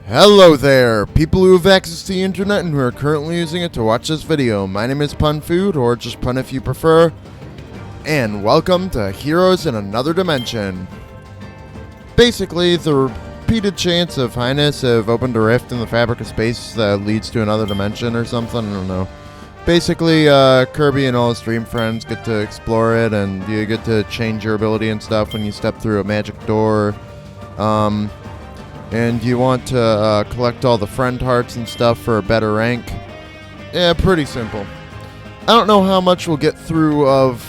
Hello there, people who have access to the internet and who are currently using it to watch this video. My name is Pun Food, or just Pun if you prefer, and welcome to Heroes in Another Dimension. Basically, the repeated chants of Highness have opened a rift in the fabric of space that leads to another dimension or something, I don't know. Basically, Kirby and all his dream friends get to explore it, and you get to change your ability and stuff when you step through a magic door. And you want to collect all the friend hearts and stuff for a better rank. Yeah, pretty simple. I don't know how much we'll get through of...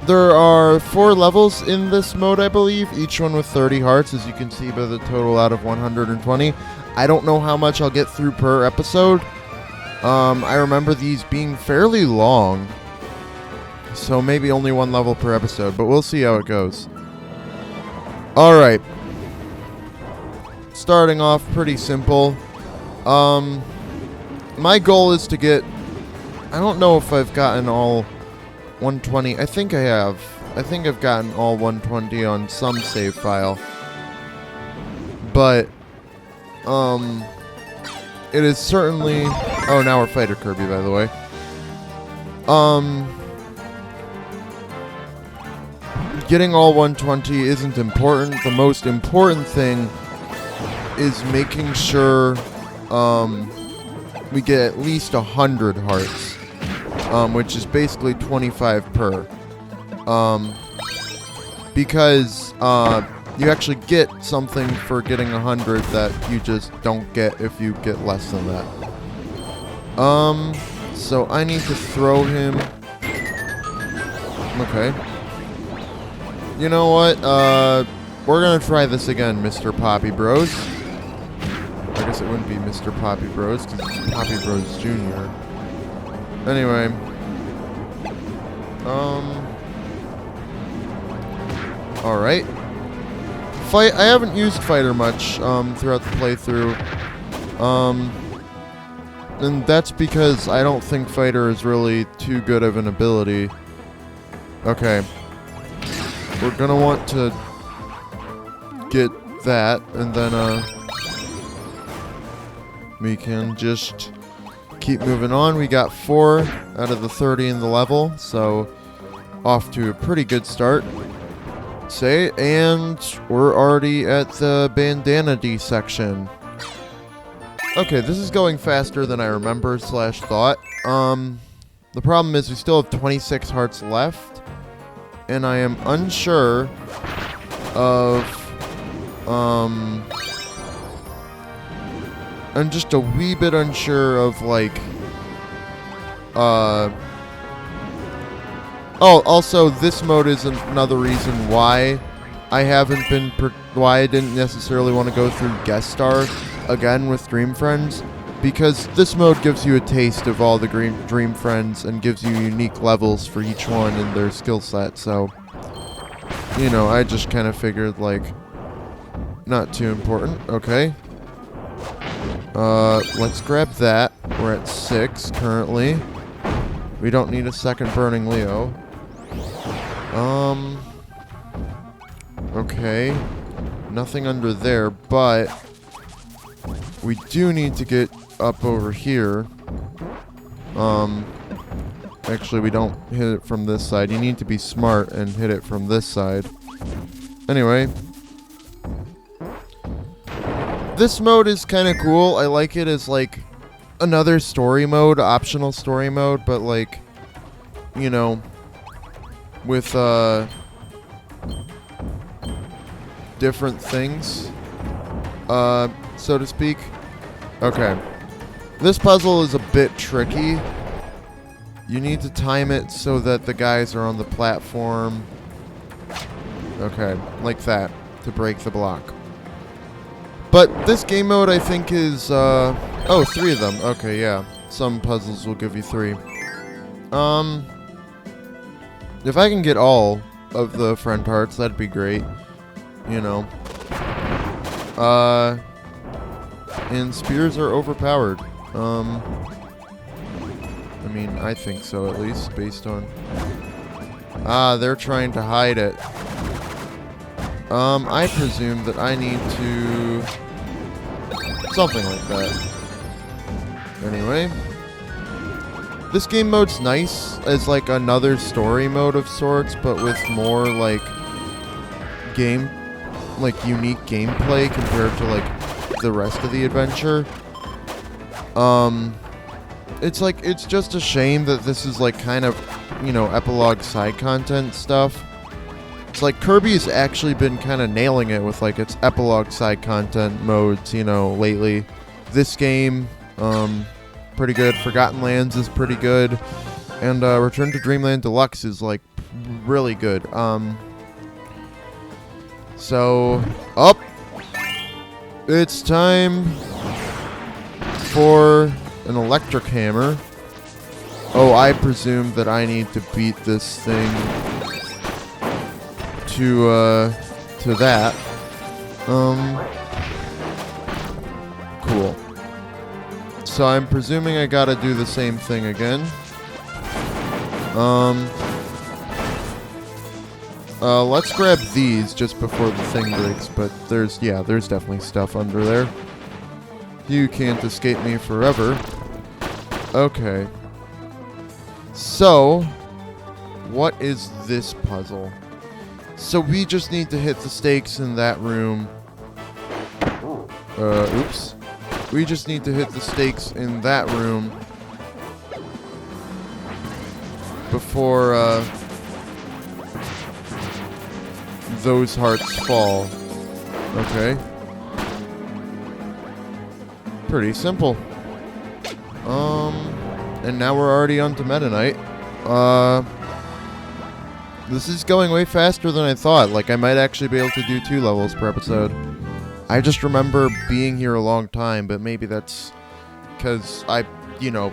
There are 4 levels in this mode, I believe, each one with 30 hearts, as you can see by the total out of 120. I don't know how much I'll get through per episode. I remember these being fairly long, so maybe only 1 level per episode, but we'll see how it goes. Alright. Starting off pretty simple. My goal is to get... I don't know if I've gotten all 120. I think I have. I think I've gotten all 120 on some save file. But, it is certainly... Oh, now we're Fighter Kirby, by the way. Getting all 120 isn't important. The most important thing is making sure we get at least 100 hearts, which is basically 25 per. Because you actually get something for getting 100 that you just don't get if you get less than that. So I need to throw him. Okay. You know what? We're gonna try this again, Mr. Poppy Bros. I guess it wouldn't be Mr. Poppy Bros, because it's Poppy Bros Jr. Anyway. Alright. I haven't used Fighter much, throughout the playthrough. And that's because I don't think Fighter is really too good of an ability. Okay. We're gonna want to get that, and then, we can just keep moving on. We got 4 out of the 30 in the level, so off to a pretty good start. And we're already at the bandana D section. Okay, this is going faster than I remember / thought. The problem is we still have 26 hearts left, and I am unsure of, I'm just a wee bit unsure of, like, oh, also, this mode is another reason why I haven't been, why I didn't necessarily want to go through Guest Star again with Dream Friends, because this mode gives you a taste of all the Dream Friends and gives you unique levels for each one and their skill set, so, you know, I just kind of figured, like, not too important. Okay. Let's grab that. We're at 6 currently. We don't need a second Burning Leo. Okay. Nothing under there, but we do need to get up over here. Actually, we don't hit it from this side. You need to be smart and hit it from this side. Anyway. This mode is kind of cool. I like it as, like, another story mode, optional story mode, but, like, you know, with, different things, so to speak. Okay. This puzzle is a bit tricky. You need to time it so that the guys are on the platform. Okay, like that, to break the block. But this game mode, I think, is, oh, 3 of them. Okay, yeah. Some puzzles will give you 3. If I can get all of the friend hearts, that'd be great. You know. And spears are overpowered. I mean, I think so, at least, based on... Ah, they're trying to hide it. I presume that I need to Something like that. Anyway. This game mode's nice as like another story mode of sorts, but with more like unique gameplay compared to like the rest of the adventure. It's just a shame that this is like kind of, you know, epilogue side content stuff. It's like Kirby's actually been kind of nailing it with like its epilogue side content modes, you know, lately. This game, pretty good. Forgotten Lands is pretty good. And Return to Dreamland Deluxe is like really good. So, up. It's time for an electric hammer. Oh, I presume that I need to beat this thing to that. Cool. So I'm presuming I gotta do the same thing again. Let's grab these just before the thing breaks, but there's definitely stuff under there. You can't escape me forever. Okay. So, what is this puzzle? So we just need to hit the stakes in that room. Oops. We just need to hit the stakes in that room before, those hearts fall. Okay. Pretty simple. And now we're already on to Meta Knight. This is going way faster than I thought. Like, I might actually be able to do 2 levels per episode. I just remember being here a long time, but maybe that's because I, you know,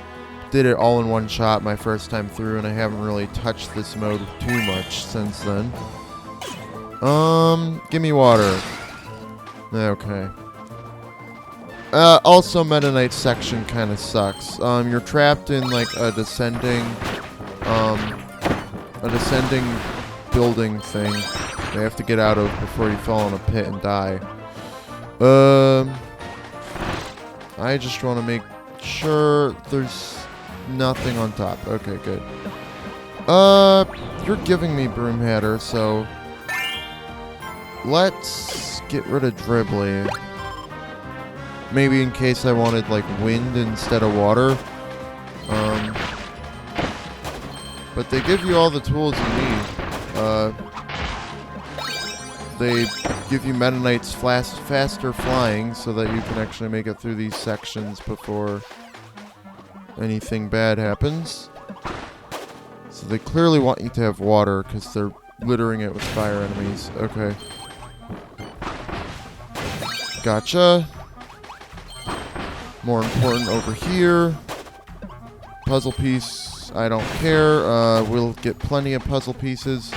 did it all in one shot my first time through, and I haven't really touched this mode too much since then. Give me water. Okay. Also, Meta Knight's section kind of sucks. You're trapped in, like, a descending building thing you have to get out of before you fall in a pit and die. I just want to make sure there's nothing on top. Okay, good. You're giving me Broom Hatter, so let's get rid of Dribbly. Maybe in case I wanted, like, wind instead of water. But they give you all the tools you need. They give you Meta Knight's faster flying so that you can actually make it through these sections before anything bad happens. So they clearly want you to have water because they're littering it with fire enemies. Okay. Gotcha. More important over here. Puzzle piece, I don't care. We'll get plenty of puzzle pieces.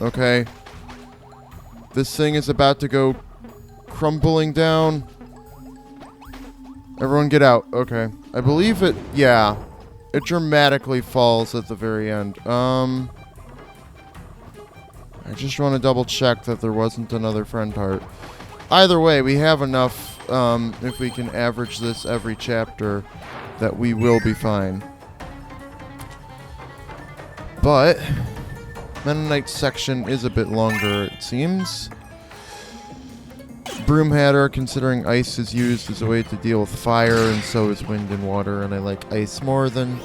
Okay. This thing is about to go crumbling down. Everyone get out. Okay. I believe it, yeah. It dramatically falls at the very end. I just want to double check that there wasn't another friend heart. Either way, we have enough, if we can average this every chapter, that we will be fine. But Meta Knight's section is a bit longer, it seems. Broom Hatter, considering ice is used as a way to deal with fire, and so is wind and water, and I like ice more than...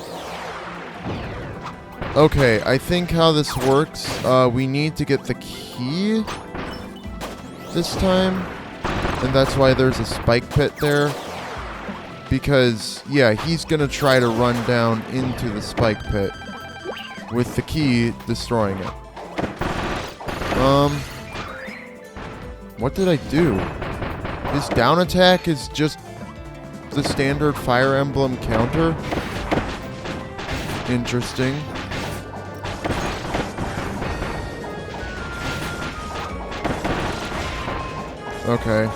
Okay, I think how this works, we need to get the key this time, and that's why there's a spike pit there, because, yeah, he's gonna try to run down into the spike pit with the key destroying it. What did I do? His down attack is just the standard Fire Emblem counter? Interesting. Okay.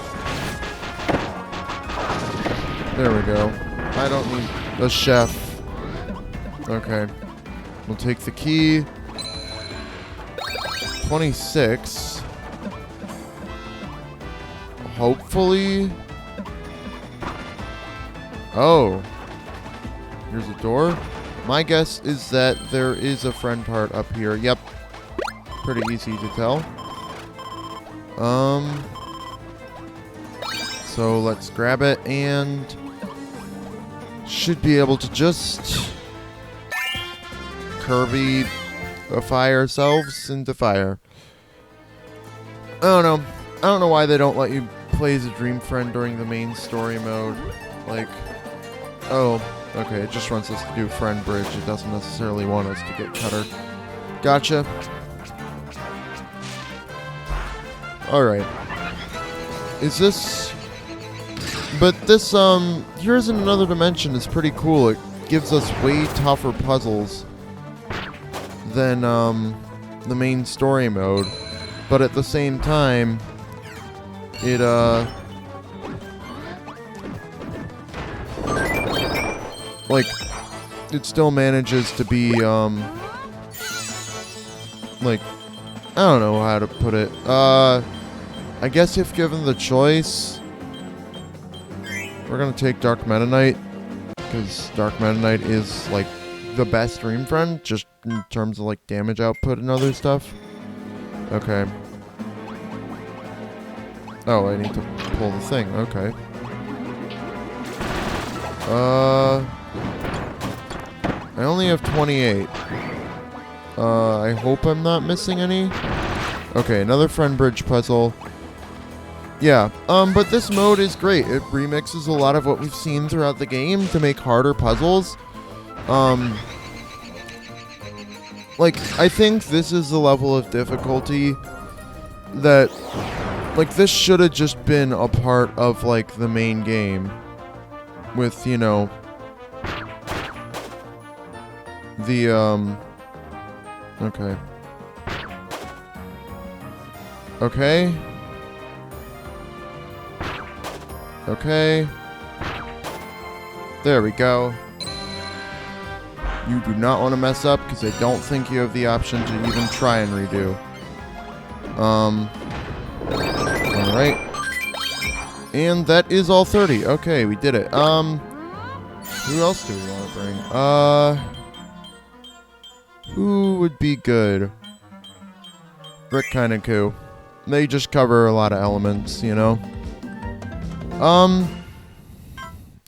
There we go. I don't need a chef. Okay. We'll take the key. 26. hopefully... Oh. Here's a door. My guess is that there is a friend heart up here. Yep. Pretty easy to tell. So let's grab it and should be able to just Kirby ourselves into fire. I don't know. I don't know why they don't let you play as a dream friend during the main story mode. Like, oh, okay, it just wants us to do friend bridge. It doesn't necessarily want us to get cutter. Gotcha. Alright. Is this... But this, Here's in Another Dimension is pretty cool. It gives us way tougher puzzles than, the main story mode. But at the same time, it, like, it still manages to be, like, I don't know how to put it. I guess if given the choice, we're gonna take Dark Meta Knight, because Dark Meta Knight is, like, the best Dream Friend, just in terms of, like, damage output and other stuff. Okay. Oh, I need to pull the thing. Okay. I only have 28. I hope I'm not missing any. Okay, another friend bridge puzzle. Yeah, but this mode is great. It remixes a lot of what we've seen throughout the game to make harder puzzles. Like, I think this is the level of difficulty that, like, this should have just been a part of, like, the main game. With, you know, the, okay. Okay. Okay. There we go. You do not want to mess up, because I don't think you have the option to even try and redo. Alright. And that is all 30. Okay, we did it. Who else do we want to bring? Who would be good? Rick Kinaku. They just cover a lot of elements, you know?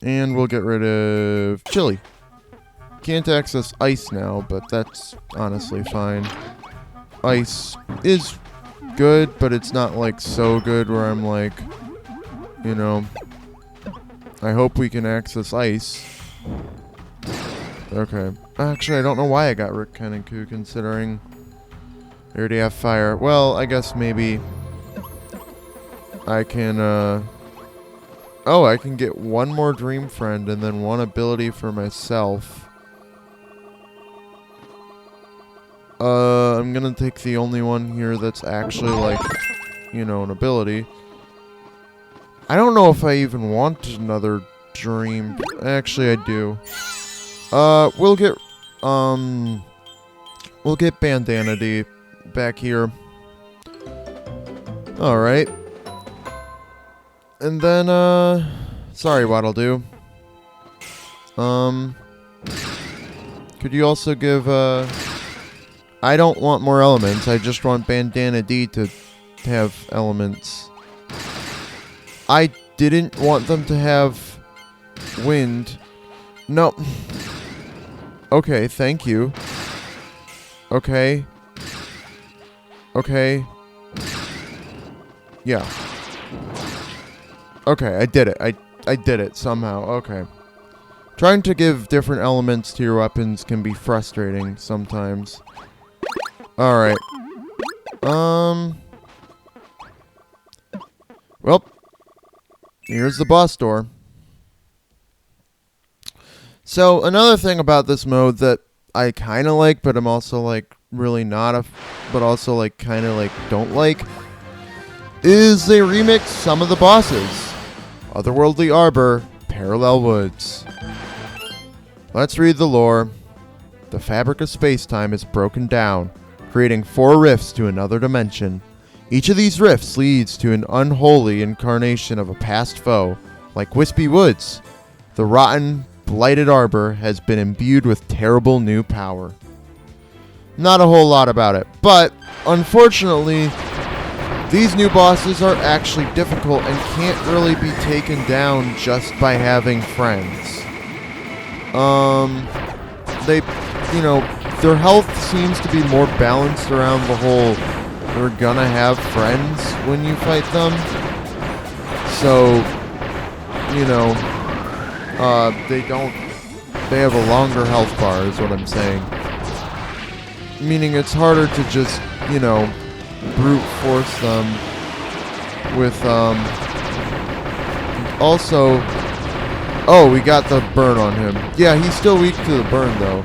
And we'll get rid of Chili. Can't access ice now, but that's honestly fine. Ice is good, but it's not, like, so good where I'm like, you know, I hope we can access ice. Okay. Actually, I don't know why I got Rick Kinaku, considering I already have fire. Well, I guess maybe I can, oh, I can get one more Dream Friend and then one ability for myself. I'm gonna take the only one here that's actually, like, you know, an ability. I don't know if I even want another Dream. Actually, I do. We'll get Bandana D back here. Alright. And then, sorry, Waddle Doo. Could you also give, I don't want more elements, I just want Bandana D to have elements. I didn't want them to have wind. No. Okay, thank you. Okay. Okay. Yeah. Okay, I did it. I did it somehow. Okay. Trying to give different elements to your weapons can be frustrating sometimes. Alright. Well, here's the boss door. So, another thing about this mode that I kind of like, but I'm also, like, really not but also, like, kind of, like, don't like, is they remix some of the bosses. Otherworldly Arbor, Parallel Woods. Let's read the lore. The fabric of space-time is broken down, creating 4 rifts to another dimension. Each of these rifts leads to an unholy incarnation of a past foe. Like Wispy Woods, the rotten, blighted arbor has been imbued with terrible new power. Not a whole lot about it, but unfortunately, these new bosses are actually difficult and can't really be taken down just by having friends. Their health seems to be more balanced around the whole you're gonna have friends when you fight them. So, they have a longer health bar is what I'm saying. Meaning it's harder to just, brute force them with, also, oh, we got the burn on him. Yeah, he's still weak to the burn though.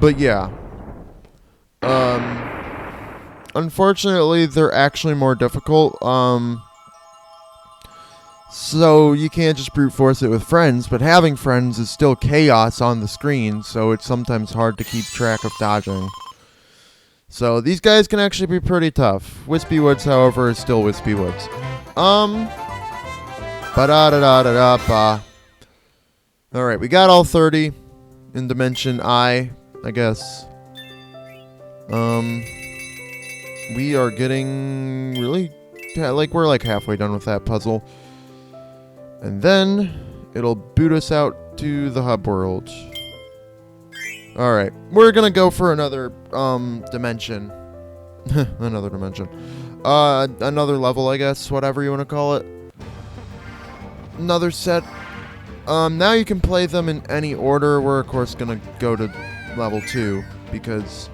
But yeah. Unfortunately, they're actually more difficult. So you can't just brute force it with friends, but having friends is still chaos on the screen, so it's sometimes hard to keep track of dodging. So these guys can actually be pretty tough. Wispy Woods, however, is still Wispy Woods. Ba-da-da-da-da-da-ba. Alright, we got all 30 in Dimension I guess. We are getting really... we're like halfway done with that puzzle. And then it'll boot us out to the hub world. Alright, we're gonna go for another, dimension. Another dimension. Another level, I guess, whatever you want to call it. Another set. Now you can play them in any order. We're, of course, gonna go to level 2, because,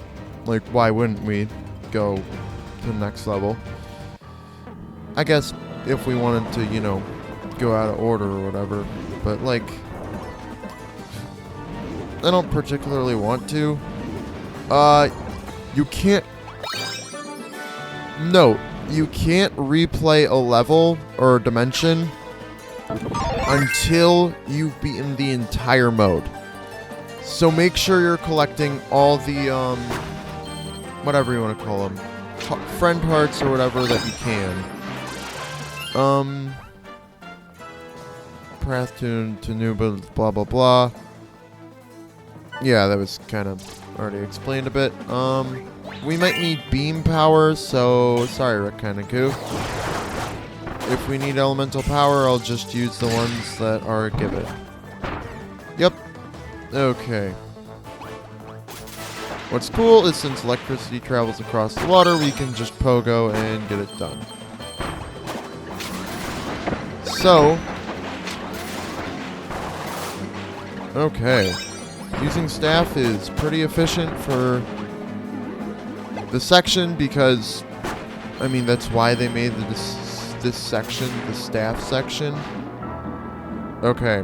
why wouldn't we go to the next level? I guess if we wanted to, go out of order or whatever, but, I don't particularly want to. You can't... No, you can't replay a level or a dimension until you've beaten the entire mode. So make sure you're collecting all the, whatever you want to call them, friend hearts or whatever that you can. Path to Nuba, blah blah blah. Yeah, that was kind of already explained a bit. We might need beam power, so sorry, Rick Kanaku. If we need elemental power, I'll just use the ones that are given. Yep. Okay. What's cool is since electricity travels across the water, we can just pogo and get it done. So... Okay. Using staff is pretty efficient for the section because, I mean, that's why they made this section, the staff section. Okay.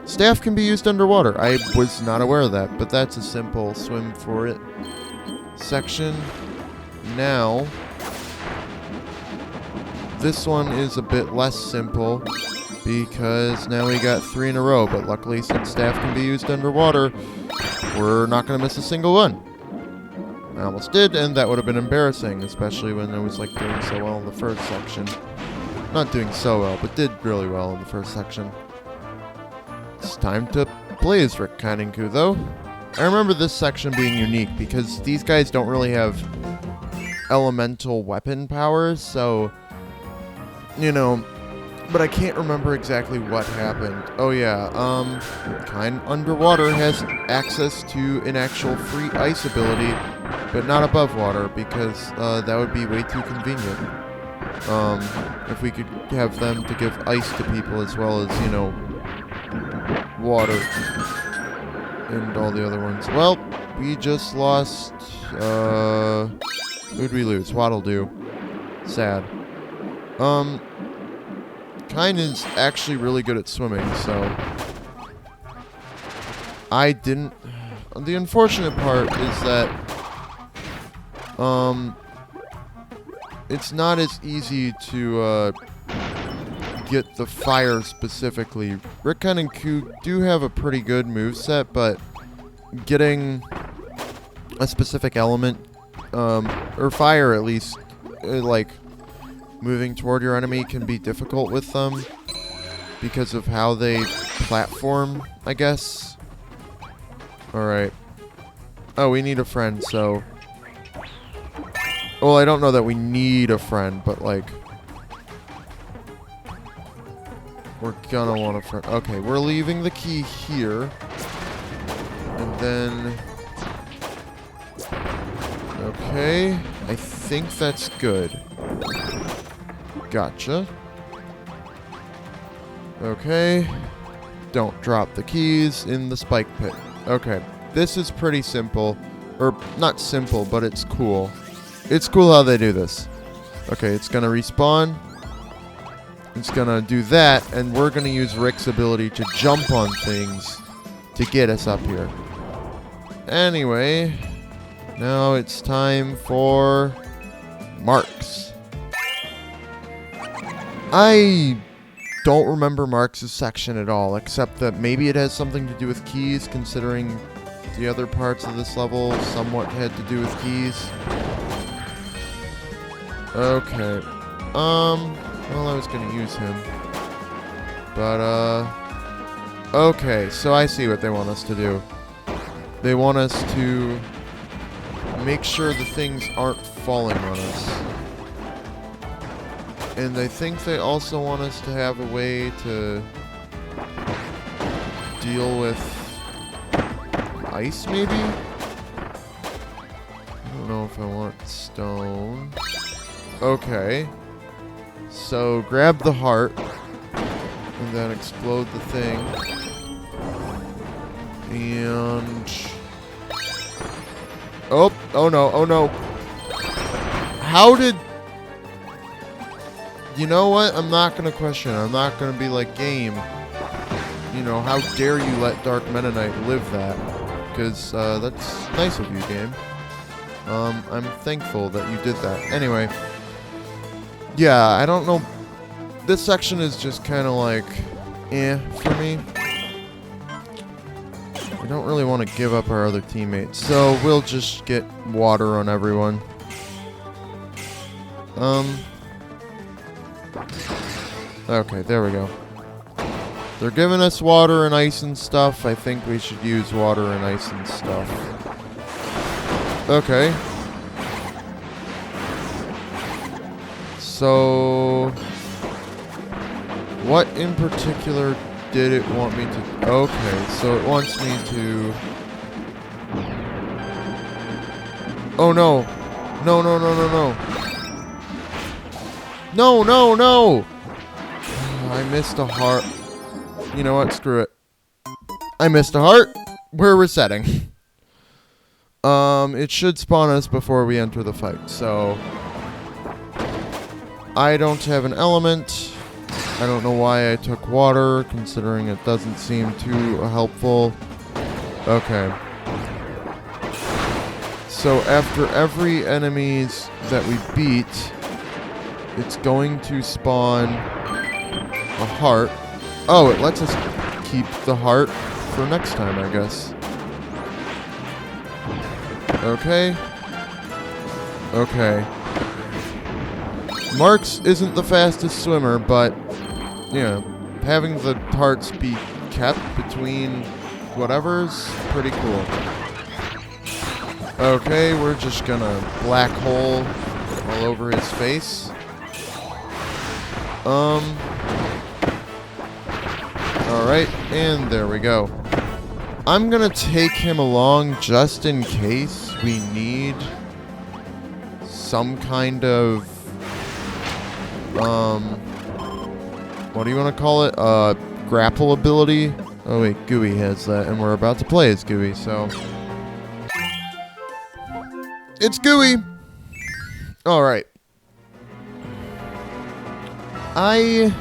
Staff can be used underwater. I was not aware of that, but that's a simple swim for it section. Now, this one is a bit less simple because now we got 3 in a row, but luckily since staff can be used underwater, we're not going to miss a single one. I almost did, and that would have been embarrassing, especially when I was doing so well in the first section. Not doing so well, but did really well in the first section. It's time to play as Rick Kaninku, though. I remember this section being unique because these guys don't really have elemental weapon powers, so, but I can't remember exactly what happened. Oh yeah, Kind underwater has access to an actual free ice ability, but not above water because that would be way too convenient. If we could have them to give ice to people as well as, water and all the other ones. Well, we just lost, who'd we lose? Waddle Doo. Sad. Kind is actually really good at swimming, so I didn't... The unfortunate part is that, it's not as easy to, get the fire specifically. Rickon and Ku do have a pretty good moveset, but getting a specific element or fire at least, like, moving toward your enemy can be difficult with them because of how they platform, I guess. Alright. Oh, we need a friend, so... Well, I don't know that we need a friend, but, like... We're gonna want a friend. Okay, we're leaving the key here. And then... Okay, I think that's good. Gotcha. Okay. Don't drop the keys in the spike pit. Okay, this is pretty simple. Or, not simple, but it's cool. It's cool how they do this. Okay, it's gonna respawn. It's gonna do that, and we're gonna use Rick's ability to jump on things to get us up here. Anyway, now it's time for Marks. I don't remember Marks' section at all, except that maybe it has something to do with keys, considering the other parts of this level somewhat had to do with keys. Okay. Well, I was gonna use him. But, okay, so I see what they want us to do. They want us to make sure the things aren't falling on us. And I think they also want us to have a way to deal with ice, maybe? I don't know if I want stone. Okay. So grab the heart and then explode the thing. And... Oh no, oh no. How did... You know what? I'm not going to question it. I'm not going to be like, game. You know, how dare you let Dark Mennonite live that? Because that's nice of you, game. I'm thankful that you did that. Anyway. Yeah, I don't know. This section is just kind of like, for me. I don't really want to give up our other teammates, so we'll just get water on everyone. Okay, there we go. They're giving us water and ice and stuff. I think we should use water and ice and stuff. Okay. So, what in particular did it want me to... Okay, so it wants me to... Oh no! No, no, no, no, no! No, no, no! I missed a heart. You know what? Screw it. I missed a heart. We're resetting. It should spawn us before we enter the fight, so... I don't have an element. I don't know why I took water, considering it doesn't seem too helpful. Okay. So after every enemies that we beat, it's going to spawn a heart. Oh, it lets us keep the heart for next time, I guess. Okay. Okay. Marks isn't the fastest swimmer, but, you know, having the hearts be kept between whatever's pretty cool. Okay, we're just gonna black hole all over his face. Alright, and there we go. I'm gonna take him along just in case we need some kind of what do you want to call it? Grapple ability? Oh wait, Gooey has that, and we're about to play as Gooey, so... It's Gooey! Alright. I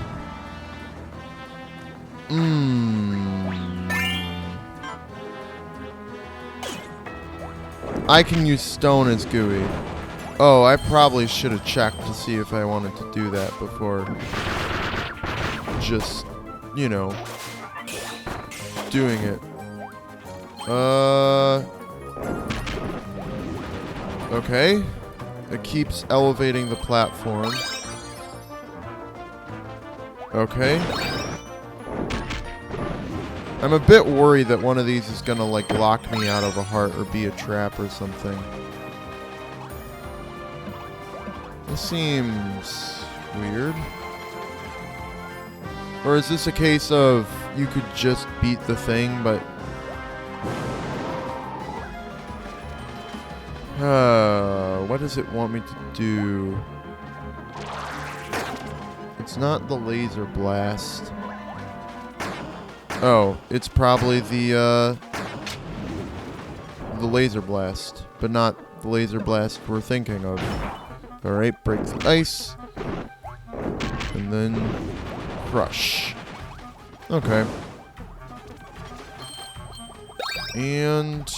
can use stone as Gooey. Oh, I probably should have checked to see if I wanted to do that before just, you know, doing it. Okay. It keeps elevating the platform. Okay. I'm a bit worried that one of these is gonna, like, lock me out of a heart or be a trap or something. This seems weird. Or is this a case of you could just beat the thing, but... what does it want me to do? It's not the laser blast. Oh, it's probably the laser blast, but not the laser blast we're thinking of. Alright, break the ice. And then crush. Okay. And...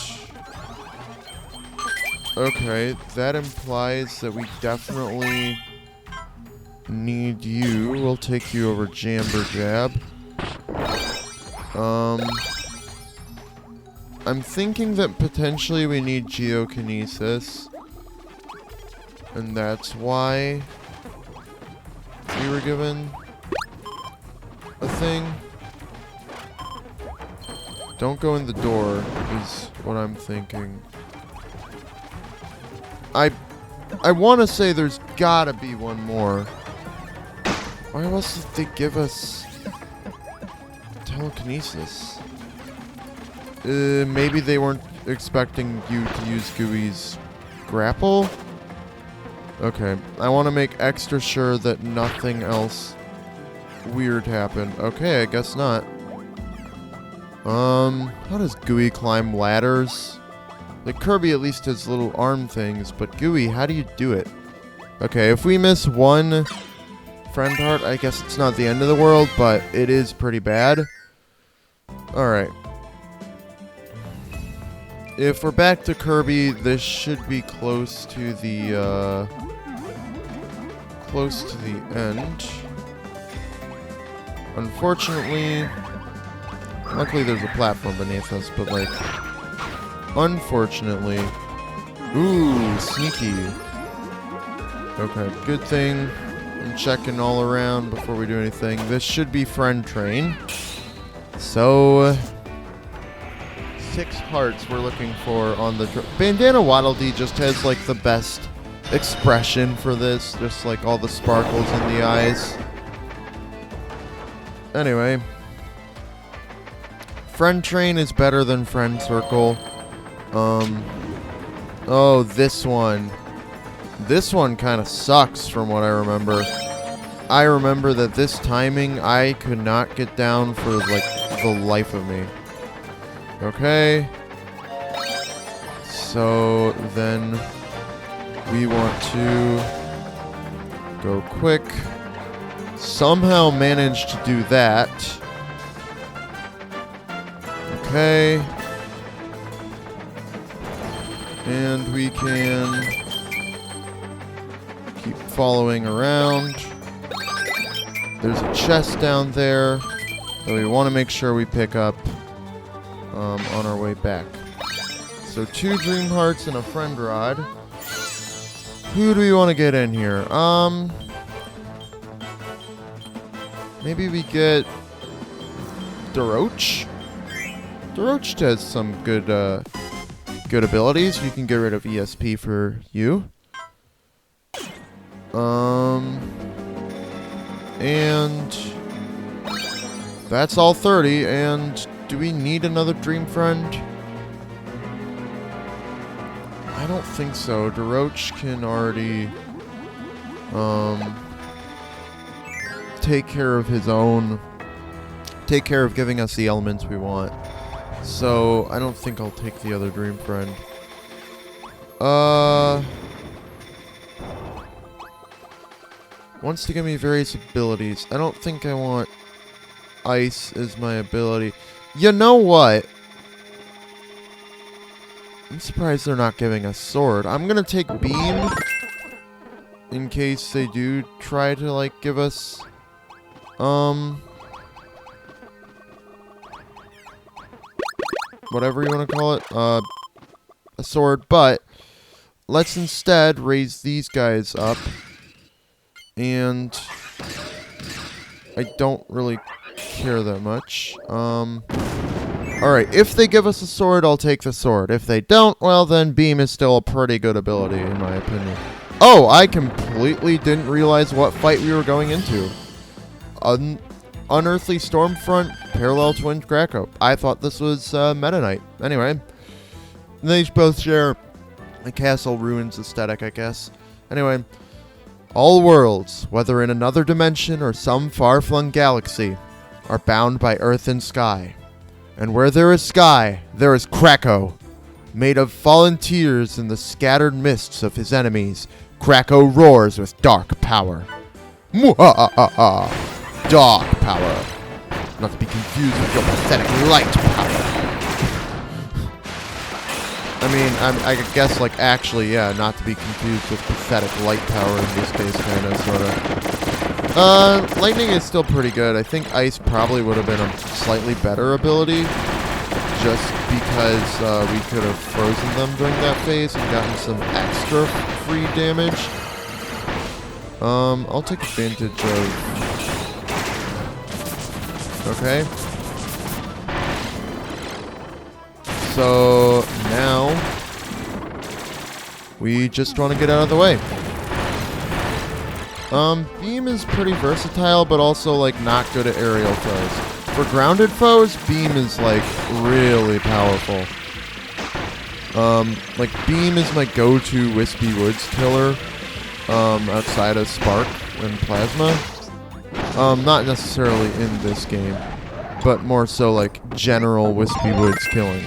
okay, that implies that we definitely need you. We'll take you over Jamberjab. I'm thinking that potentially we need Geokinesis. And that's why we were given a thing. Don't go in the door is what I'm thinking. I want to say there's gotta be one more. Why else did they give us telekinesis? Maybe they weren't expecting you to use Gooey's grapple? Okay, I want to make extra sure that nothing else weird happened. Okay, I guess not. How does Gooey climb ladders? Like, Kirby at least has little arm things, but Gooey, how do you do it? Okay, if we miss one friend heart, I guess it's not the end of the world, but it is pretty bad. Alright. If we're back to Kirby, this should be close to the end. Unfortunately, luckily there's a platform beneath us, but like, unfortunately, ooh, sneaky. Okay, good thing I'm checking all around before we do anything. This should be friend train. So, 6 hearts we're looking for on the... Bandana Waddle Dee just has, like, the best expression for this. Just, like, all the sparkles in the eyes. Anyway. Friend Train is better than Friend Circle. Oh, this one. This one kind of sucks from what I remember. I remember that this timing I could not get down for, like, the life of me. Okay. So then we want to go quick. Somehow manage to do that. Okay. And we can keep following around. There's a chest down there that we want to make sure we pick up on our way back. So 2 Dream Hearts and a Friend Rod. Who do we want to get in here? Maybe we get Daroach? Daroach has some good good abilities. You can get rid of ESP for you. And that's all 30. And do we need another Dream Friend? I don't think so. Daroach can already take care of his own, take care of giving us the elements we want. So I don't think I'll take the other Dream Friend. Wants to give me various abilities. I don't think I want Ice as my ability. You know what? I'm surprised they're not giving us Sword. I'm gonna take Beam in case they do try to, like, give us whatever you want to call it, a sword, but let's instead raise these guys up. And I don't really care that much. Alright, if they give us a sword, I'll take the sword. If they don't, well, then beam is still a pretty good ability, in my opinion. Oh, I completely didn't realize what fight we were going into. Unearthly Stormfront, Parallel Twin Krakow. I thought this was Meta Knight. Anyway, they both share a castle ruins aesthetic, I guess. Anyway, all worlds, whether in another dimension or some far-flung galaxy, are bound by earth and sky. And where there is sky, there is Krakow. Made of fallen tears in the scattered mists of his enemies, Krakow roars with dark power. Mwahaha! Dark power. Not to be confused with your pathetic light power. I mean, I guess, like, actually, yeah, not to be confused with pathetic light power in this case, kind of, sort of. Lightning is still pretty good. I think ice probably would have been a slightly better ability, just because we could have frozen them during that phase and gotten some extra free damage. I'll take advantage of... Okay. So, now, we just want to get out of the way. Beam is pretty versatile, but also, like, not good at aerial foes. For grounded foes, Beam is, like, really powerful. Like, Beam is my go-to Wispy Woods killer, outside of Spark and Plasma. Not necessarily in this game, but more so, like, general Wispy Woods killing.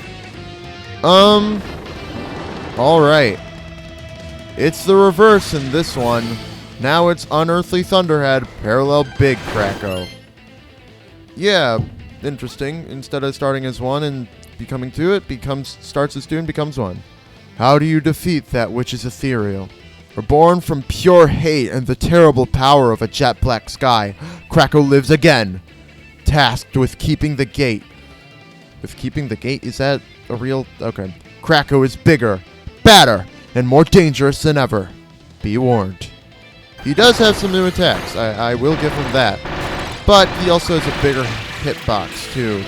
Alright. It's the reverse in this one. Now it's Unearthly Thunderhead, Parallel Big Krakow. Yeah, interesting. Instead of starting as 1 and becoming 2, it starts as 2 and becomes 1. How do you defeat that which is ethereal? Reborn from pure hate and the terrible power of a jet black sky, Krakow lives again. Tasked with keeping the gate. With keeping the gate? Is that a real... Okay. Krakow is bigger, badder, and more dangerous than ever. Be warned. He does have some new attacks. I will give him that. But he also has a bigger hitbox, too.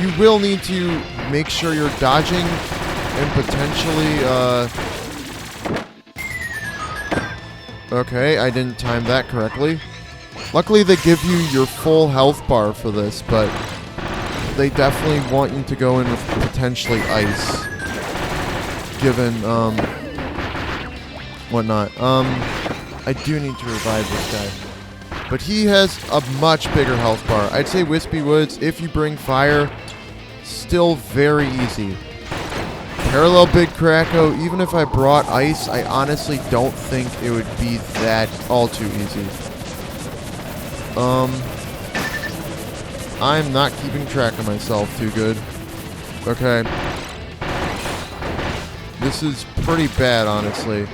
You will need to make sure you're dodging and potentially, Okay, I didn't time that correctly. Luckily, they give you your full health bar for this, but they definitely want you to go in with potentially ice. Given, whatnot. I do need to revive this guy. But he has a much bigger health bar. I'd say Wispy Woods, if you bring fire, still very easy. Parallel Big Krakow, even if I brought ice, I honestly don't think it would be that all too easy. I'm not keeping track of myself too good. Okay. This is pretty bad, honestly.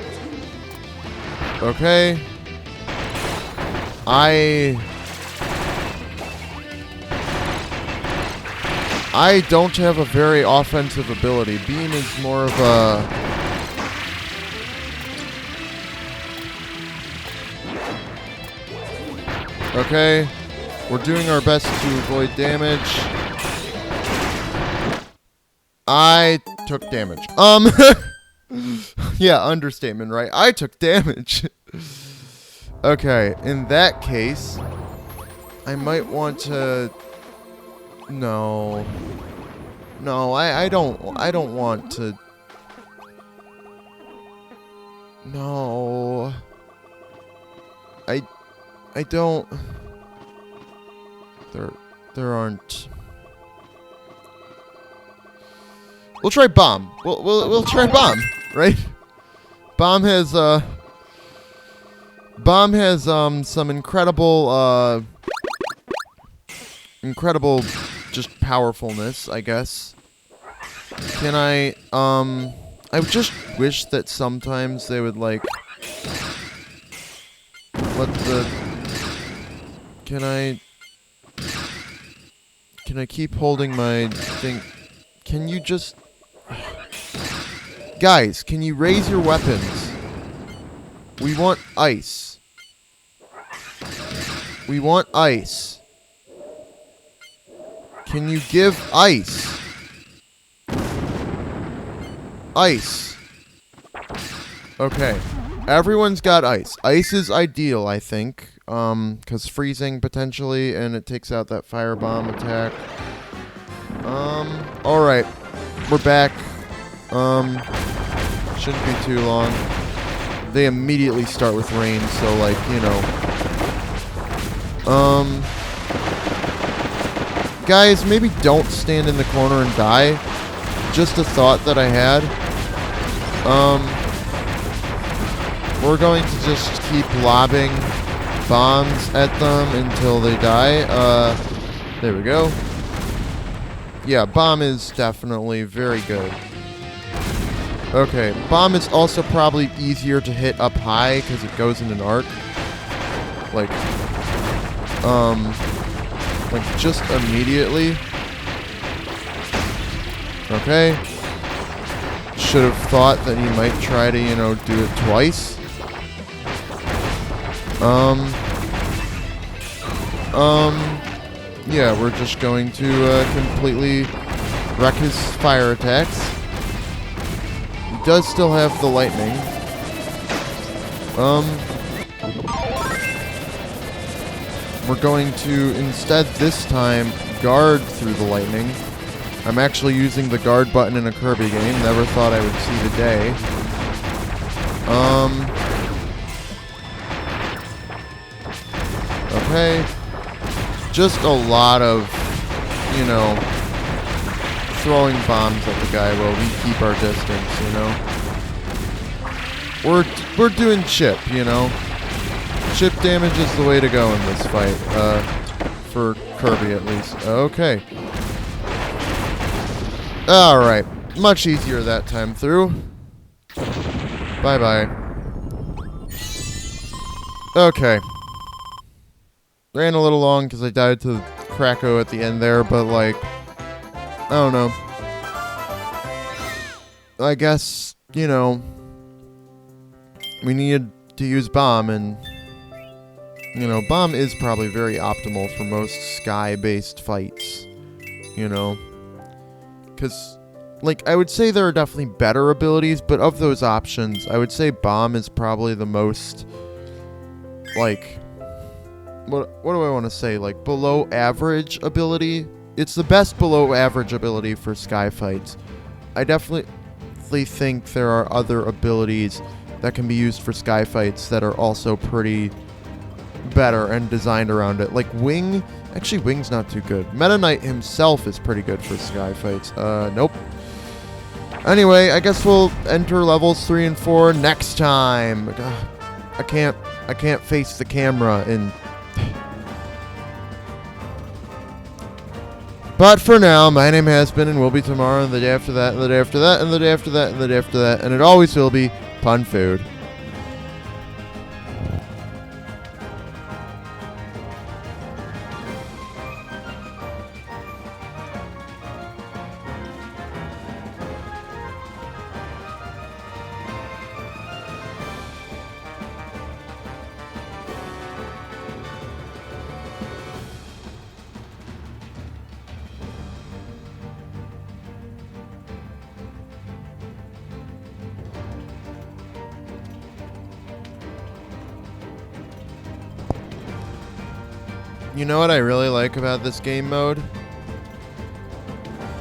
Okay. I don't have a very offensive ability. Beam is more of a... Okay. We're doing our best to avoid damage. I took damage. Yeah, understatement, right? I took damage. Okay, in that case, I might want to... No. No, I don't want to... No. I don't... There aren't... We'll try bomb. We'll try bomb, right? Bomb has some incredible just powerfulness, I guess. Can I just wish that sometimes they would like let the Can I keep holding my thing? Can you just... Guys, can you raise your weapons? We want ice. We want ice. Can you give ice? Ice. Okay. Everyone's got ice. Ice is ideal, I think. Because freezing, potentially, and it takes out that firebomb attack. Alright. We're back. Shouldn't be too long. They immediately start with rain, so, like, you know. Guys, maybe don't stand in the corner and die. Just a thought that I had. We're going to just keep lobbing bombs at them until they die. There we go. Yeah, bomb is definitely very good. Okay, bomb is also probably easier to hit up high because it goes in an arc. Like just immediately. Okay. Should have thought that he might try to, you know, do it twice. Yeah, we're just going to completely wreck his fire attacks. He does still have the lightning. We're going to instead this time guard through the lightning. I'm actually using the guard button in a Kirby game. Never thought I would see the day. Okay. Just a lot of, you know, throwing bombs at the guy while we keep our distance, you know. We're doing chip, you know. Chip damage is the way to go in this fight. For Kirby at least. Okay. Alright. Much easier that time through. Bye-bye. Okay. Ran a little long because I died to Krakow at the end there, but like, I don't know. I guess, you know, we needed to use bomb, and, you know, bomb is probably very optimal for most sky-based fights, you know. Because, like, I would say there are definitely better abilities, but of those options, I would say bomb is probably the most, like, what do I want to say? Like, below average ability? It's the best below average ability for sky fights. I definitely think there are other abilities that can be used for sky fights that are also pretty better and designed around it. Like Wing, actually Wing's not too good. Meta Knight himself is pretty good for sky fights. Nope. Anyway, I guess we'll enter levels 3 and 4 next time. I can't face the camera and but for now, my name has been and will be tomorrow, and the day after that, and the day after that, and the day after that, and the day after that, and it always will be Pun Food. You know what I really like about this game mode?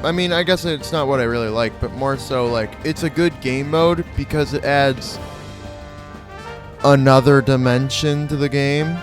I mean, I guess it's not what I really like, but more so, like, it's a good game mode because it adds another dimension to the game.